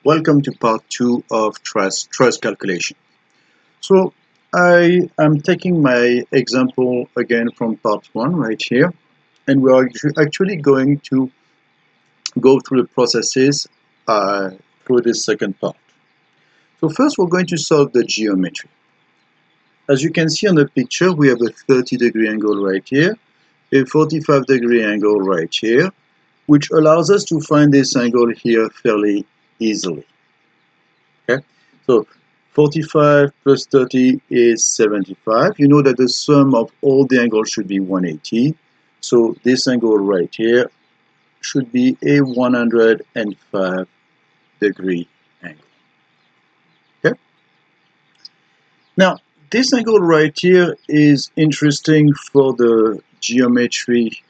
Welcome to part 2 of Truss calculation. So I am taking my example again from part 1 right here, and we are actually going to go through the processes through this second part. So first we're going to solve the geometry. As you can see on the picture, we have a 30-degree angle right here, a 45-degree angle right here, which allows us to find this angle here fairly easily. Okay, so 45 plus 30 is 75. You know that the sum of all the angles should be 180. So this angle right here should be a 105-degree angle. Okay. Now, this angle right here is interesting for the geometry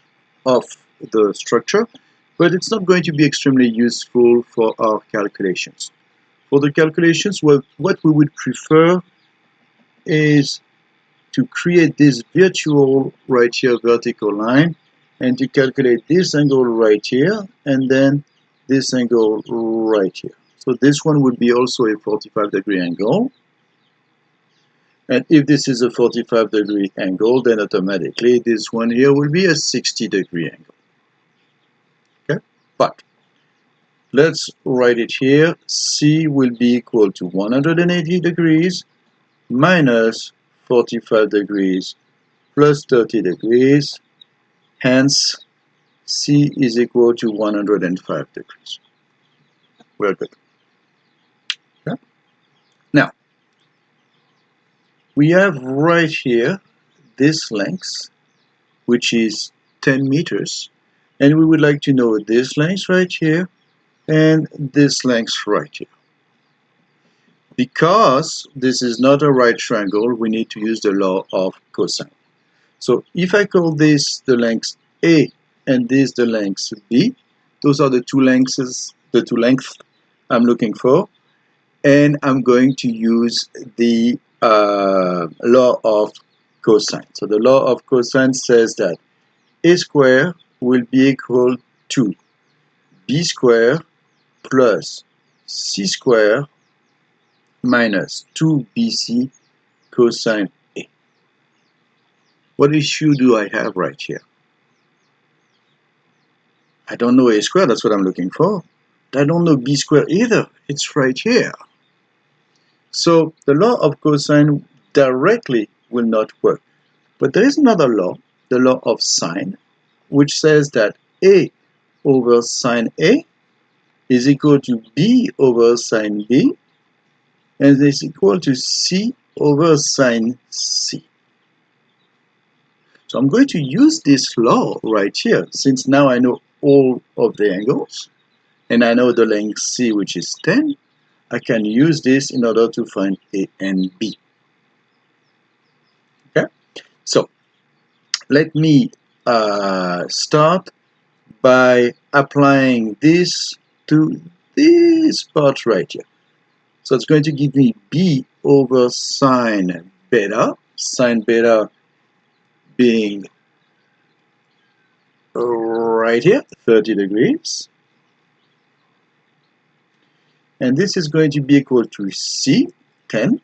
of the structure, but it's not going to be extremely useful for our calculations. For the calculations, what we would prefer is to create this virtual right here vertical line and to calculate this angle right here and then this angle right here. So this one would be also a 45-degree angle. And if this is a 45-degree angle, then automatically this one here will be a 60-degree angle. Okay, but let's write it here. C will be equal to 180 degrees minus 45 degrees plus 30 degrees. Hence, C is equal to 105 degrees. We're good. Okay. Now, we have right here this length, which is 10 meters, and we would like to know this length right here and this length right here. Because this is not a right triangle, we need to use the law of cosine. So if I call this the length A and this the length B, those are the two lengths I'm looking for, and I'm going to use the law of cosine. So the law of cosine says that A squared will be equal to B squared plus C squared minus 2BC cosine A. What issue do I have right here? I don't know A squared, that's what I'm looking for. I don't know B squared either, it's right here. So the law of cosine directly will not work. But there is another law, the law of sine, which says that A over sine A is equal to B over sine B, and is equal to C over sine C. So I'm going to use this law right here, since now I know all of the angles, and I know the length C, which is 10. I can use this in order to find A and B. Okay, so let me start by applying this to this part right here. So it's going to give me B over sine beta being right here, 30 degrees. And this is going to be equal to C, 10,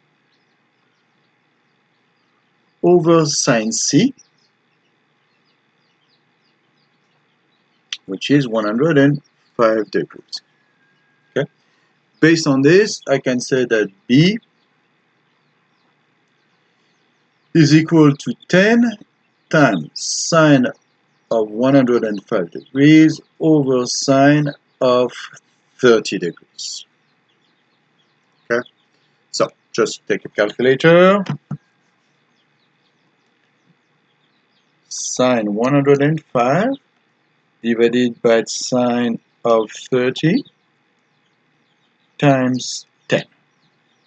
over sine C, which is 105 degrees. Okay. Based on this, I can say that B is equal to 10 times sine of 105 degrees over sine of 30 degrees. Okay, so just take a calculator. Sine 105 divided by sine of 30 times 10.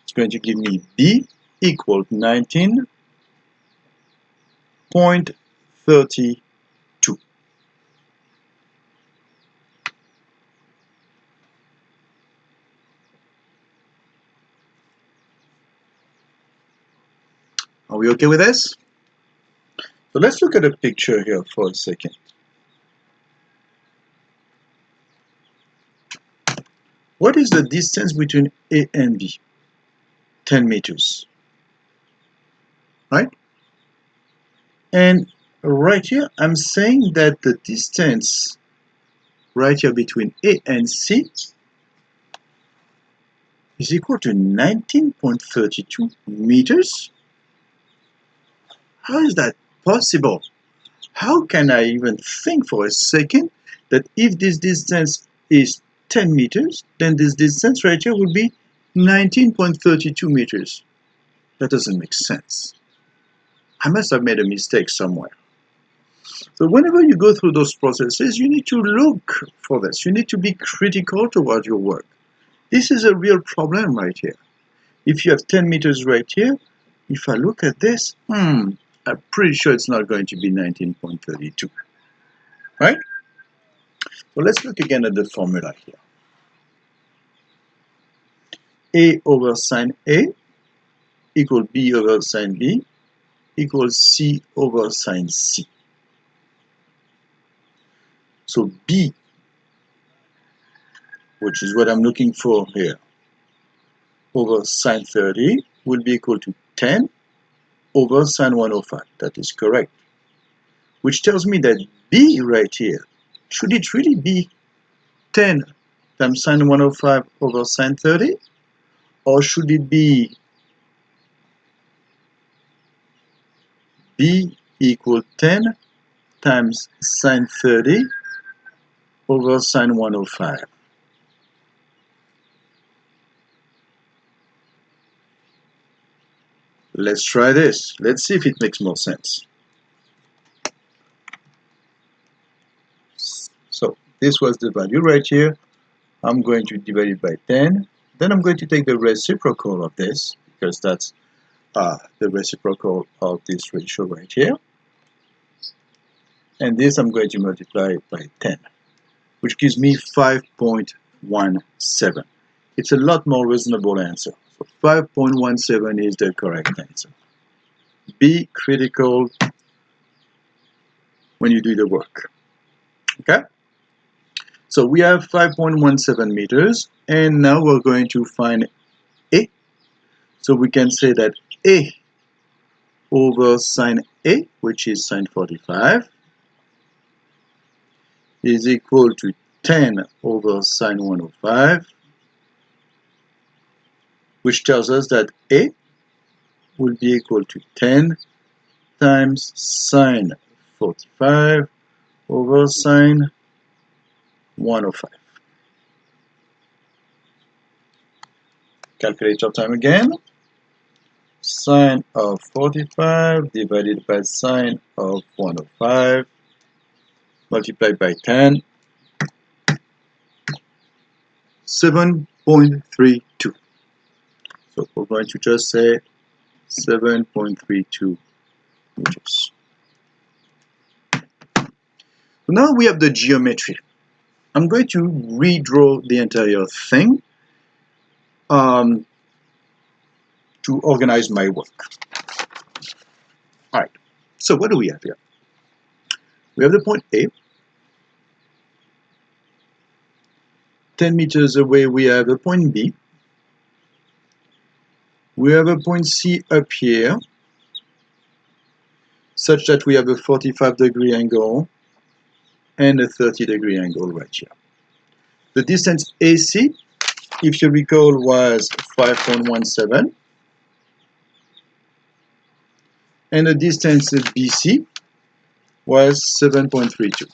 It's going to give me B equal to 19.32. Are we okay with this? So let's look at a picture here for a second. What is the distance between A and B? 10 meters, right? And right here, I'm saying that the distance right here between A and C is equal to 19.32 meters. How is that possible? How can I even think for a second that if this distance is 10 meters, then this distance right here would be 19.32 meters? That doesn't make sense. I must have made a mistake somewhere. So whenever you go through those processes, you need to look for this. You need to be critical toward your work. This is a real problem right here. If you have 10 meters right here, if I look at this, I'm pretty sure it's not going to be 19.32, right? So let's look again at the formula here. A over sine A equals B over sine B equals C over sine C. So B, which is what I'm looking for here, over sine 30 will be equal to 10 over sine 105. That is correct. Which tells me that B right here, should it really be 10 times sine 105 over sine 30? Or should it be B equal 10 times sine 30 over sine 105? Let's try this. Let's see if it makes more sense. So this was the value right here. I'm going to divide it by 10. Then I'm going to take the reciprocal of this, because that's the reciprocal of this ratio right here. And this I'm going to multiply by 10, which gives me 5.17. It's a lot more reasonable answer. So 5.17 is the correct answer. Be critical when you do the work. Okay? So we have 5.17 meters, and now we're going to find A. So we can say that A over sine A, which is sine 45, is equal to 10 over sine 105, which tells us that A will be equal to 10 times sine 45 over sine 105. Calculator time again. Sine of 45 divided by sine of 105 multiplied by 10, 7.32. So we're going to just say 7.32 meters. So now we have the geometry. I'm going to redraw the entire thing to organize my work. All right, so what do we have here? We have the point A. 10 meters away, we have a point B. We have a point C up here, such that we have a 45-degree angle and a 30-degree angle right here. The distance AC, if you recall, was 5.17, and the distance BC was 7.32.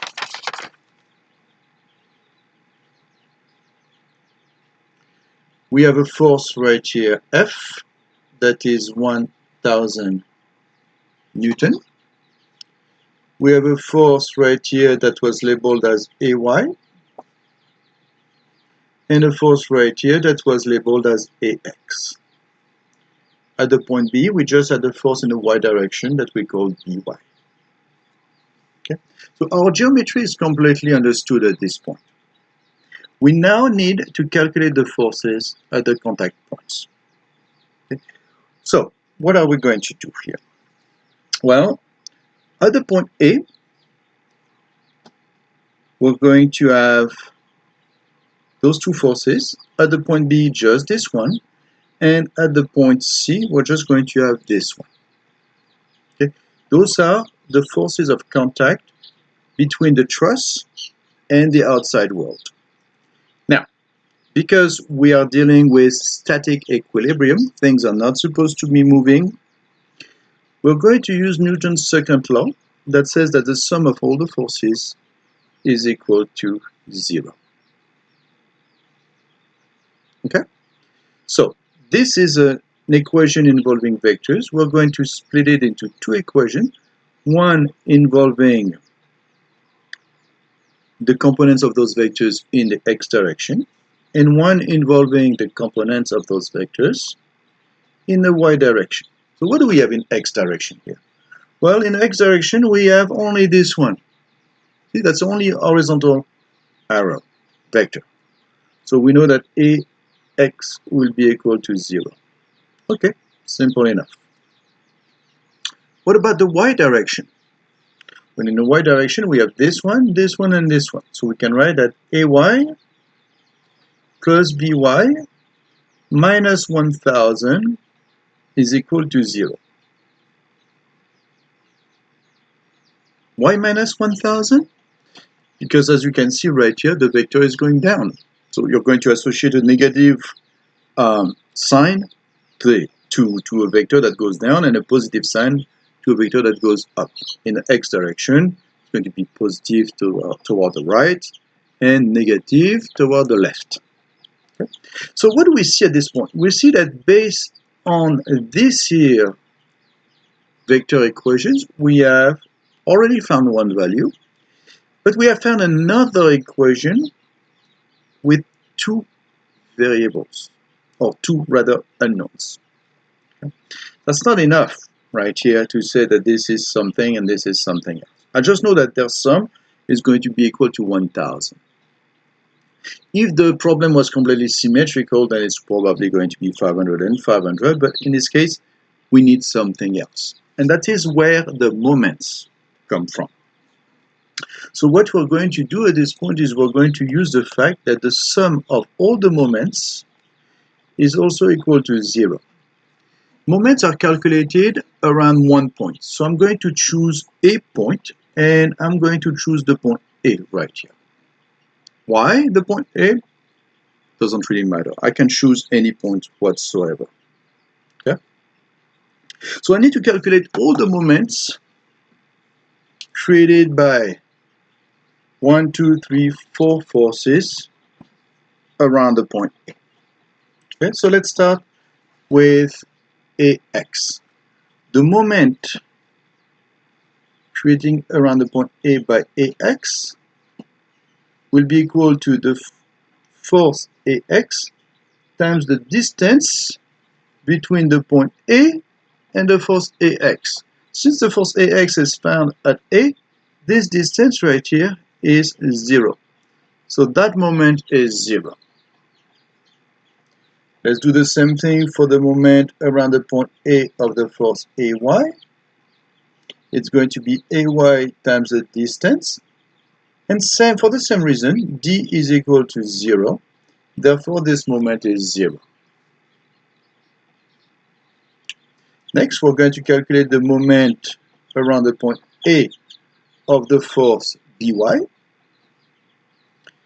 We have a force right here, F, that is 1,000 Newton. We have a force right here that was labeled as AY, and a force right here that was labeled as AX. At the point B, we just had a force in the y direction that we call BY. Okay? So our geometry is completely understood at this point. We now need to calculate the forces at the contact points. Okay? So what are we going to do here? Well, at the point A, we're going to have those two forces. At the point B, just this one. And at the point C, we're just going to have this one. Okay? Those are the forces of contact between the truss and the outside world. Now, because we are dealing with static equilibrium, things are not supposed to be moving, we're going to use Newton's second law that says that the sum of all the forces is equal to 0. Okay? So, this is an equation involving vectors. We're going to split it into two equations, one involving the components of those vectors in the x direction, and one involving the components of those vectors in the y direction. So what do we have in x direction here? Well, in x direction, we have only this one. See, that's only a horizontal arrow vector. So we know that ax will be equal to 0. Okay, simple enough. What about the y direction? Well, in the y direction, we have this one, and this one. So we can write that ay plus by minus 1000 is equal to 0. Why minus 1000? Because as you can see right here, the vector is going down. So you're going to associate a negative sign to a vector that goes down and a positive sign to a vector that goes up. In the x direction, it's going to be positive toward the right and negative toward the left. Okay? So what do we see at this point? We see that based on this here vector equations, we have already found one value, but we have found another equation with two variables, or two rather unknowns. Okay? That's not enough right here to say that this is something and this is something else. I just know that their sum is going to be equal to 1000. If the problem was completely symmetrical, then it's probably going to be 500 and 500, but in this case, we need something else. And that is where the moments come from. So what we're going to do at this point is we're going to use the fact that the sum of all the moments is also equal to 0. Moments are calculated around 1 point. So I'm going to choose a point, and I'm going to choose the point A right here. Why the point A? Doesn't really matter. I can choose any point whatsoever. Okay? So I need to calculate all the moments created by 1, 2, 3, 4 forces around the point A. Okay, so let's start with AX. The moment creating around the point A by AX will be equal to the force AX times the distance between the point A and the force AX. Since the force AX is found at A, this distance right here is 0. So that moment is 0. Let's do the same thing for the moment around the point A of the force AY. It's going to be AY times the distance. And same for the same reason, D is equal to 0. Therefore, this moment is 0. Next, we're going to calculate the moment around the point A of the force By.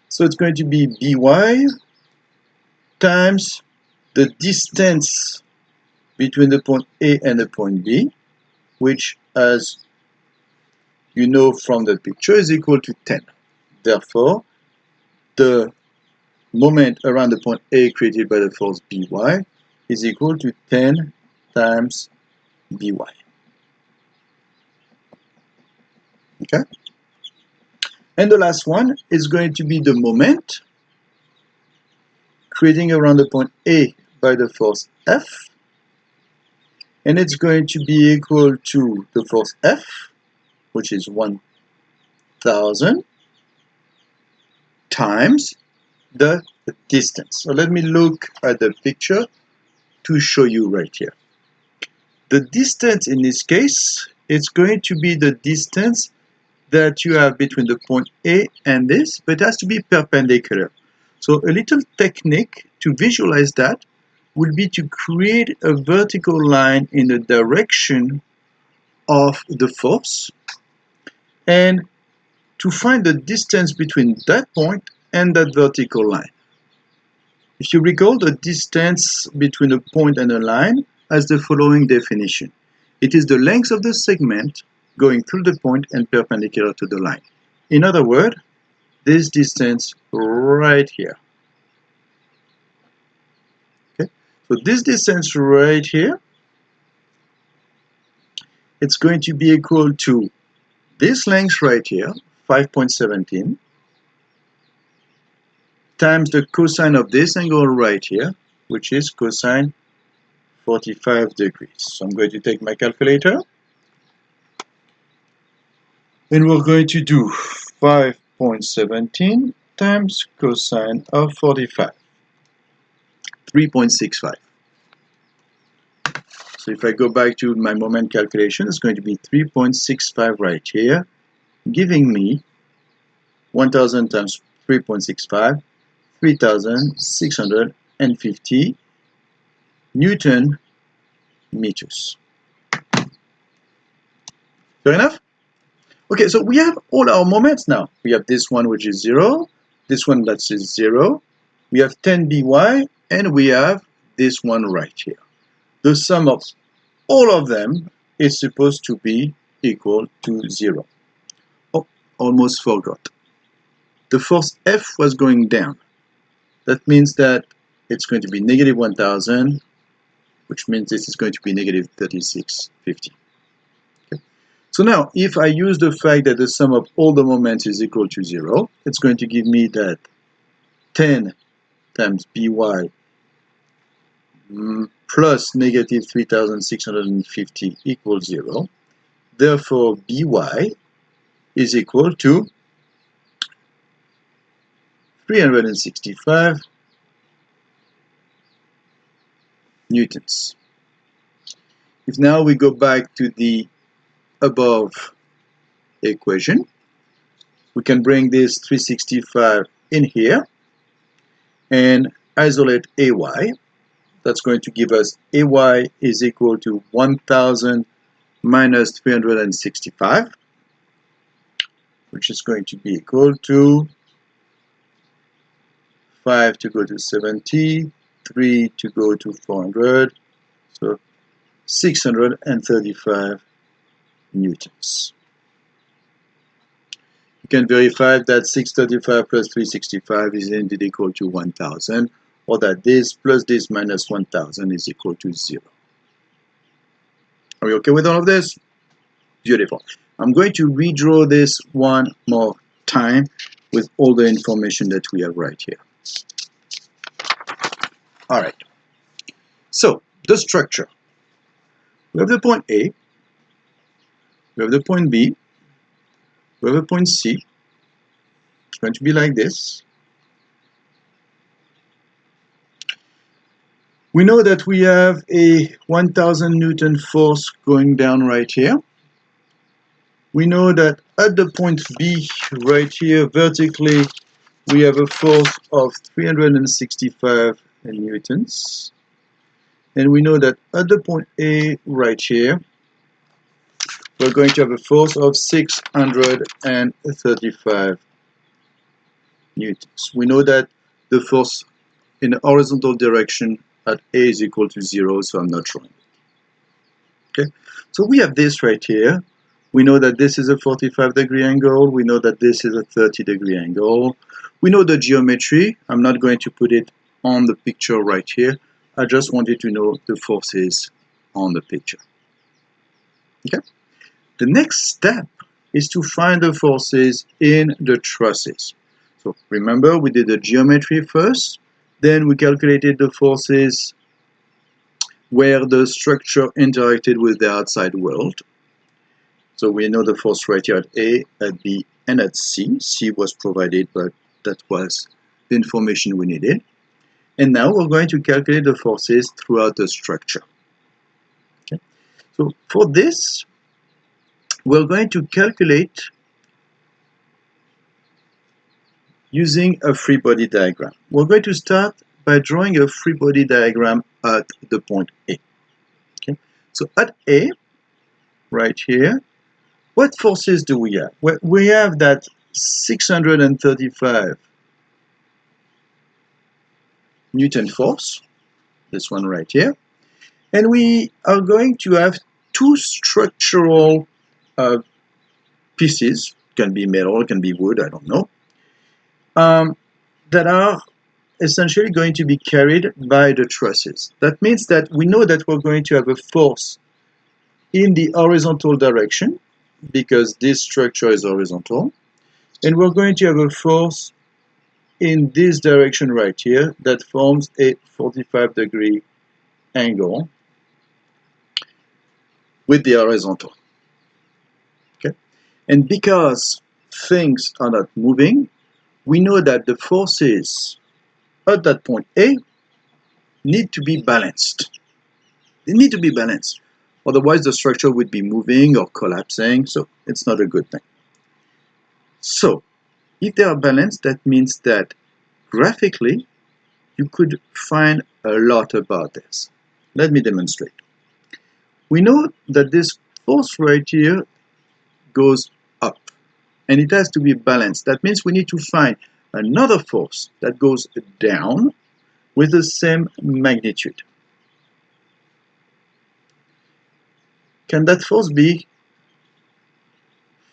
So it's going to be By times the distance between the point A and the point B, which, as you know from the picture, is equal to 10. Therefore, the moment around the point A created by the force By is equal to 10 times By. Okay? And the last one is going to be the moment creating around the point A by the force F, and it's going to be equal to the force F, which is 1000 times the distance. So let me look at the picture to show you right here. The distance in this case, it's going to be the distance that you have between the point A and this, but it has to be perpendicular. So a little technique to visualize that would be to create a vertical line in the direction of the force and to find the distance between that point and that vertical line. If you recall, the distance between a point and a line has the following definition. It is the length of the segment going through the point and perpendicular to the line. In other words, this distance right here. Okay? So this distance right here, it's going to be equal to this length right here, 5.17, times the cosine of this angle right here, which is cosine 45 degrees. So I'm going to take my calculator, and we're going to do 5.17 times cosine of 45, 3.65. So if I go back to my moment calculation, it's going to be 3.65 right here, giving me 1000 times 3.65, 3650 Newton meters. Fair enough? Okay, so we have all our moments now. We have this one which is 0, this one that is 0, we have 10 by, and we have this one right here. The sum of all of them is supposed to be equal to 0. Oh, almost forgot. The force F was going down. That means that it's going to be negative 1000, which means this is going to be negative 3650. Okay. So now, if I use the fact that the sum of all the moments is equal to 0, it's going to give me that 10 times by plus negative 3650 equals 0. Therefore, by is equal to 365 newtons. If now we go back to the above equation, we can bring this 365 in here and isolate AY. That's going to give us AY is equal to 1000 minus 365, which is going to be equal to 5 to go to 70, 3 to go to 400, so 635 newtons. You can verify that 635 plus 365 is indeed equal to 1000, or that this plus this minus 1000 is equal to 0. Are we okay with all of this? Beautiful. I'm going to redraw this one more time with all the information that we have right here. All right. So, the structure. We have the point A, we have the point B, we have a point C. It's going to be like this. We know that we have a 1000 Newton force going down right here. We know that at the point B right here vertically we have a force of 365 newtons. And we know that at the point A right here we're going to have a force of 635 newtons. We know that the force in the horizontal direction at A is equal to 0, so I'm not showing it. Okay, so we have this right here. We know that this is a 45-degree angle. We know that this is a 30-degree angle. We know the geometry. I'm not going to put it on the picture right here. I just wanted to know the forces on the picture. Okay. The next step is to find the forces in the trusses. So remember, we did the geometry first. Then we calculated the forces where the structure interacted with the outside world. So we know the force right here at A, at B, and at C. C was provided, but that was the information we needed. And now we're going to calculate the forces throughout the structure. Okay. So for this, we're going to calculate using a free body diagram. We're going to start by drawing a free body diagram at the point A. Okay? So at A, right here, what forces do we have? Well, we have that 635 Newton force, this one right here, and we are going to have two structural pieces, can be metal, can be wood, I don't know, that are essentially going to be carried by the trusses. That means that we know that we're going to have a force in the horizontal direction, because this structure is horizontal, and we're going to have a force in this direction right here that forms a 45-degree angle with the horizontal. Okay? And because things are not moving, we know that the forces at that point A need to be balanced. They need to be balanced. Otherwise, the structure would be moving or collapsing, so it's not a good thing. So, if they are balanced, that means that graphically, you could find a lot about this. Let me demonstrate. We know that this force right here goes up, and it has to be balanced. That means we need to find another force that goes down with the same magnitude. Can that force be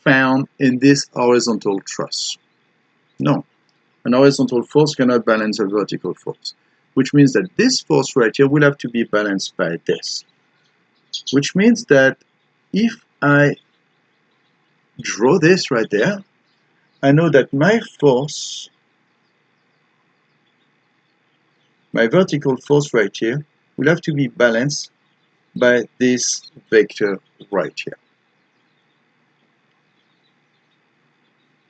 found in this horizontal truss? No. An horizontal force cannot balance a vertical force, which means that this force right here will have to be balanced by this. Which means that if I draw this right there, I know that my force, my vertical force right here, will have to be balanced by this vector right here.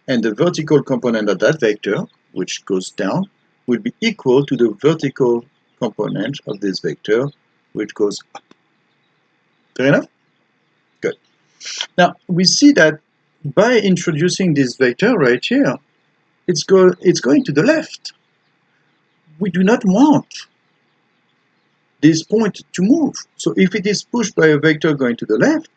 And the vertical component of that vector, which goes down, will be equal to the vertical component of this vector, which goes up. Fair enough? Good. Now, we see that by introducing this vector right here, it's going to the left. We do not want this point to move. So if it is pushed by a vector going to the left,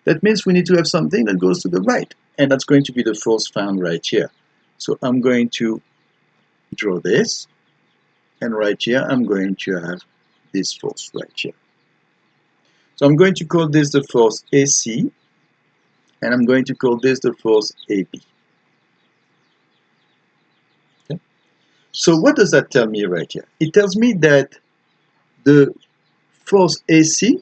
that means we need to have something that goes to the right. And that's going to be the force found right here. So I'm going to draw this. And right here, I'm going to have this force right here. So I'm going to call this the force AC. And I'm going to call this the force AB. Okay? So what does that tell me right here? It tells me that the force AC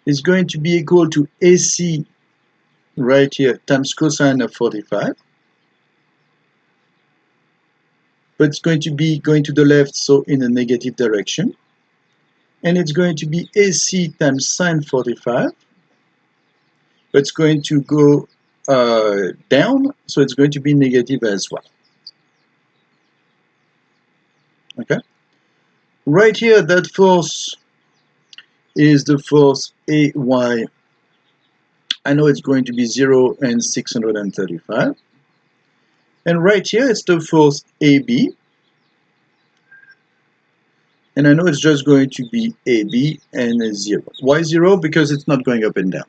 is going to be equal to AC right here times cosine of 45. But it's going to be going to the left, so in a negative direction. And it's going to be AC times sine 45. But it's going to go down, so it's going to be negative as well. Okay? Right here, that force is the force AY. I know it's going to be 0 and 635. And right here, it's the force AB. And I know it's just going to be AB and 0. Why 0? Because it's not going up and down.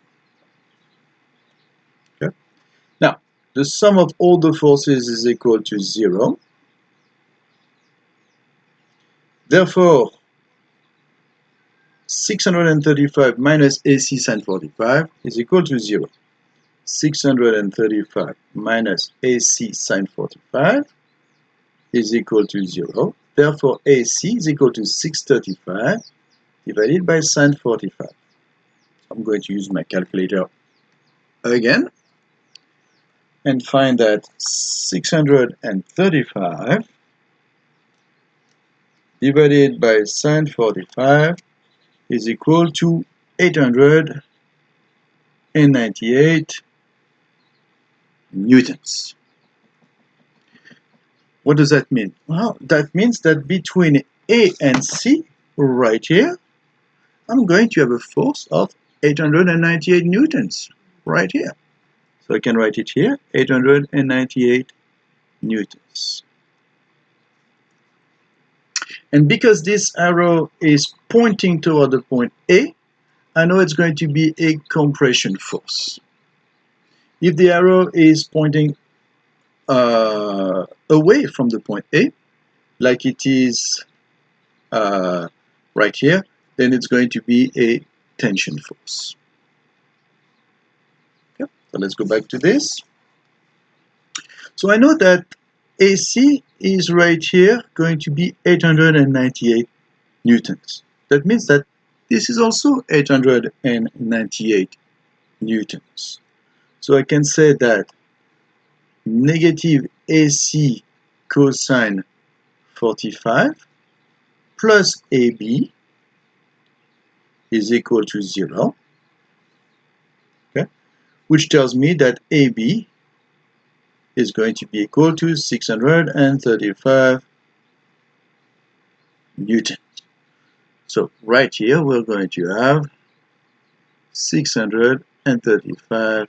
Okay? Now, the sum of all the forces is equal to 0. Therefore, 635 minus AC sine 45 is equal to 0. 635 minus AC sine 45 is equal to 0. Therefore, AC is equal to 635 divided by sine 45. I'm going to use my calculator again and find that 635 divided by sine 45 is equal to 898 newtons. What does that mean? Well, that means that between A and C, right here, I'm going to have a force of 898 newtons, right here. So I can write it here, 898 newtons. And because this arrow is pointing toward the point A, I know it's going to be a compression force. If the arrow is pointing away from the point A, like it is right here, then it's going to be a tension force. Okay. So let's go back to this. So I know that AC is right here going to be 898 newtons. That means that this is also 898 newtons. So I can say that negative AC cosine 45 plus AB is equal to 0, okay? Which tells me that AB is going to be equal to 635 newtons. So right here we're going to have 635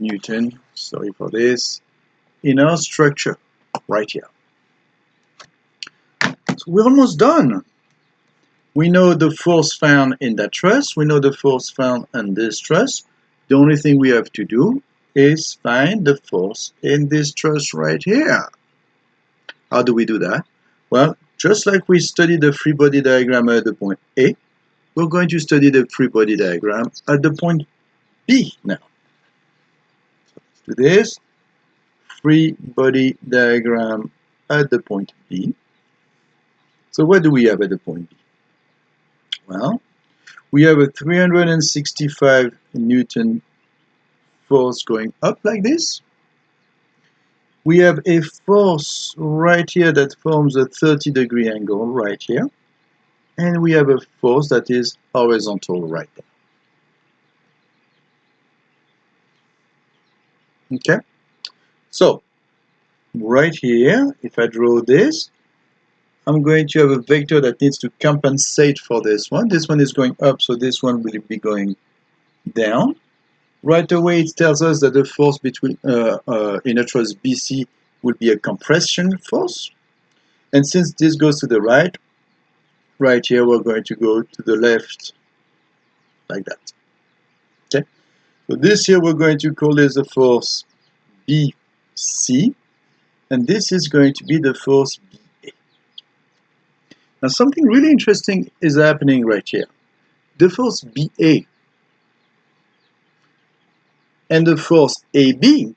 newton, sorry for this, in our structure right here. So we're almost done. We know the force found in that truss, we know the force found on this truss. The only thing we have to do is find the force in this truss right here. How do we do that? Well, just like we studied the free body diagram at the point A, we're going to study the free body diagram at the point B now. So let's do this. Free body diagram at the point B. So what do we have at the point B? Well, we have a 365 Newton force going up like this. We have a force right here that forms a 30-degree angle right here. And we have a force that is horizontal right there. Okay? So, right here, if I draw this, I'm going to have a vector that needs to compensate for this one. This one is going up, so this one will be going down. Right away, it tells us that the force between in a truss BC will be a compression force. And since this goes to the right, right here, we're going to go to the left like that. Okay? So this here, we're going to call this the force BC, and this is going to be the force BA. Now, something really interesting is happening right here. The force BA and the force AB,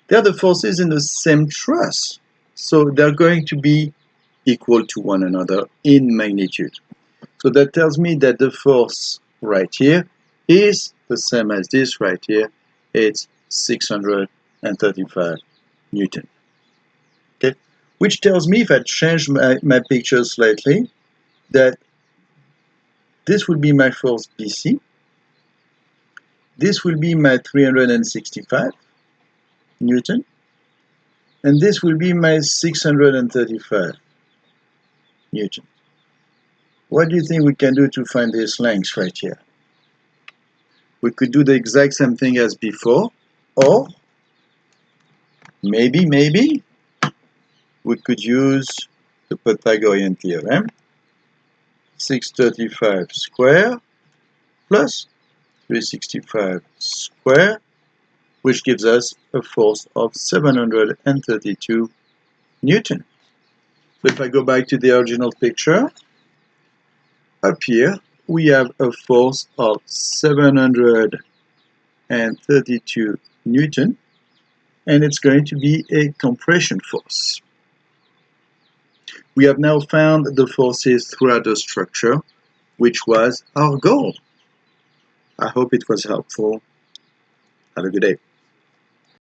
they're the forces in the same truss. So they're going to be equal to one another in magnitude. So that tells me that the force right here is the same as this right here. It's 635 Newton. Okay? Which tells me, if I change my picture slightly, that this will be my force BC. This will be my 365 Newton. And this will be my 635 Newton. What do you think we can do to find this length right here? We could do the exact same thing as before, or maybe we could use the Pythagorean theorem. 635 square plus 365 square, which gives us a force of 732 Newton. So if I go back to the original picture, up here we have a force of 732 Newton, and it's going to be a compression force. We have now found the forces throughout the structure, which was our goal. I hope it was helpful. Have a good day.